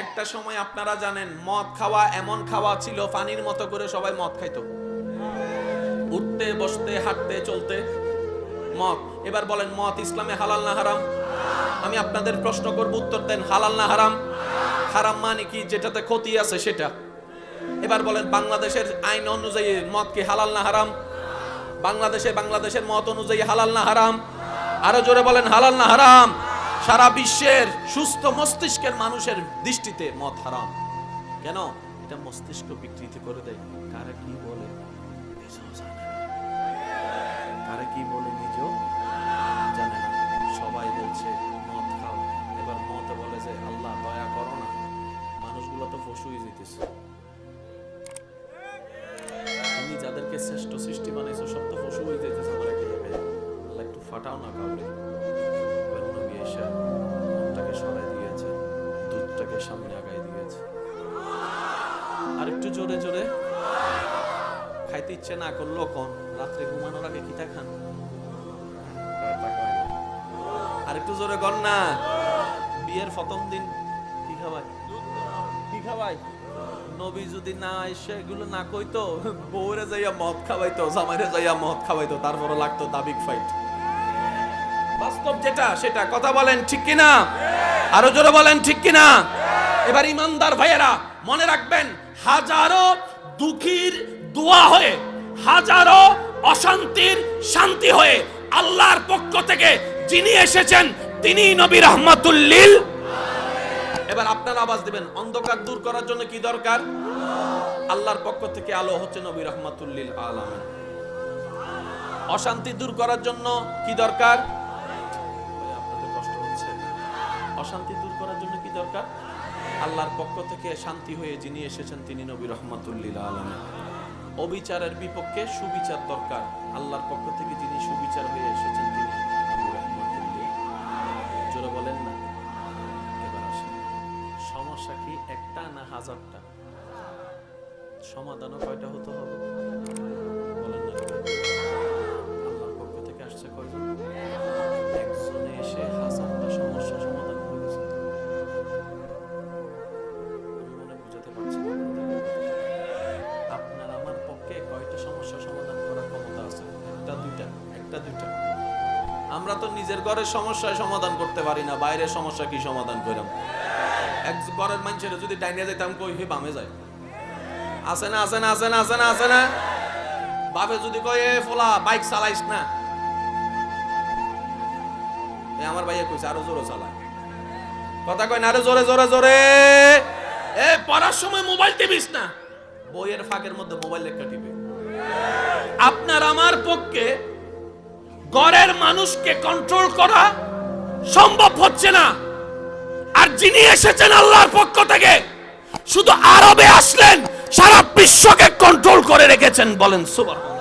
একটা সময় আপনারা জানেন মদ খাওয়া এমন খাওয়া ছিল, পানির মতো করে সবাই মদ খাইতো, উঠতে বসতে হাঁটতে চলতে মদ। এবার বলেন মদ ইসলামে হালাল না হারাম? আমি আপনাদের প্রশ্ন করব, উত্তর দেন। হালাল না হারাম? হারাম মানে কি? যেটাতে ক্ষতি আছে সেটা। এবার বলেন বাংলাদেশের আইন অনুযায়ী মদ কি হালাল না হারাম? বাংলাদেশের মত অনুযায়ী হালাল না হারাম? আরো জোরে বলেন হালাল না হারাম? সারা বিশ্বের সুস্থ মস্তিষ্কের মানুষের দৃষ্টিতে মদ হারাম। কেন? এটা মস্তিষ্ক বিকৃতি করে দেয়। কারা কি বলে নিজেও জানে না, কারা কি বলে নিজেও জানে না। সবাই বলছে মদ খাও, এবার মদ বলে যে আল্লাহ দয়া করো না, মানুষগুলো তো পশু হয়ে যেতেছে। তুমি যাদেরকে শ্রেষ্ঠ সৃষ্টি বানাইছো সব তো পশু হয়ে যেতেছে। আমার আল্লাহ একটু ফাটাও না কাউরে। নবী এসে মদটাকে সরাই দিয়েছে, দুধটাকে সামনে আগায় দিয়েছে। আর একটু জোরে জোরে খাইতে ইচ্ছে না করলো কোন রাত্রে ঘুমানোর আগে কিটা খান? আর একটু জোরে কর না। বিয়ের প্রথম দিন কি খাওয়াই? কি খাওয়াই? নবী যদি না এসে এগুলো না কইতো, বউরে যাইয়া মদ খাওয়াইতো, জামাইরে যাইয়া মদ খাওয়াইতো, তারপরে লাগতো দাবিক ফাইট। বাস্তব যেটা সেটা। কথা বলেন ঠিক কিনা? আরো জোরে বলেন ঠিক কিনা? এবার ইমানদার ভাইয়েরা মনে রাখবেন, হাজারো দুঃখীর দোয়া হয়ে, হাজারো অশান্তির শান্তি হয়ে আল্লাহর পক্ষ থেকে যিনি এসেছেন তিনি নবী রাহমাতুল লিল। এবার আপনারা আওয়াজ দিবেন, অন্ধকার দূর করার জন্য কি দরকার? আল্লাহর পক্ষ থেকে আলো হচ্ছে নবী রাহমাতুল লিল আলামিন। অশান্তি দূর করার জন্য কি দরকার? আপনাদের কষ্ট হচ্ছে। অশান্তি দূর করার জন্য কি দরকার? আল্লাহর পক্ষ থেকে শান্তি হয়ে যিনি এসেছেন তিনি নবী রাহমাতুল লিল আলামিন। অবিচারের বিপক্ষে সুবিচার দরকার। আল্লাহর পক্ষ থেকে যিনি সুবিচার হয়ে এসেছেন তিনি নবী রাহমাতুল লিল। জোরে বলেন না। এবার আসেন, সমস্যা কি একটা না হাজারটা? সমাধানও কয়টা হতে হবে? বলেন না। আল্লাহর পক্ষ থেকে আসছে কয়জন? একজনে এসে হাজারটা সমস্যা সমাধান করে দিয়েছে। আমি মনে বুঝাতে পারছি না আপনার আমার পক্ষে কয়টা সমস্যা সমাধান করার ক্ষমতা আছে? একটা দুইটা? একটা দুইটা? আমরা তো নিজের ঘরের সমস্যায় সমাধান করতে পারি না, বাইরের সমস্যা কি সমাধান করাম? এক ঘরের মানুষের যদি ডাইনে যাইতাম কই হে বামে যায়। আছে না? আছে না? আছে না? আছে না? আছে না? বাপে যদি কয় এ ফোলা বাইক চালাইস না, আমার ভাইয়া কইছে আরো জোরে চালায়। কথা কয় না? আরো জোরে জোরে জোরে। এ পড়ার সময় মোবাইল টিপিস না, বইয়ের ফাঁকের মধ্যে মোবাইল লেখা টিপে। আপনার আমার পক্ষে ঘরের মানুষকে কন্ট্রোল করা সম্ভব হচ্ছে না। আর যিনি এসেছেন আল্লাহর পক্ষ থেকে শুধু আরবে আসলেন, সারা বিশ্বকে কন্ট্রোল করে রেখেছেন। বলেন সুবহানাল্লাহ।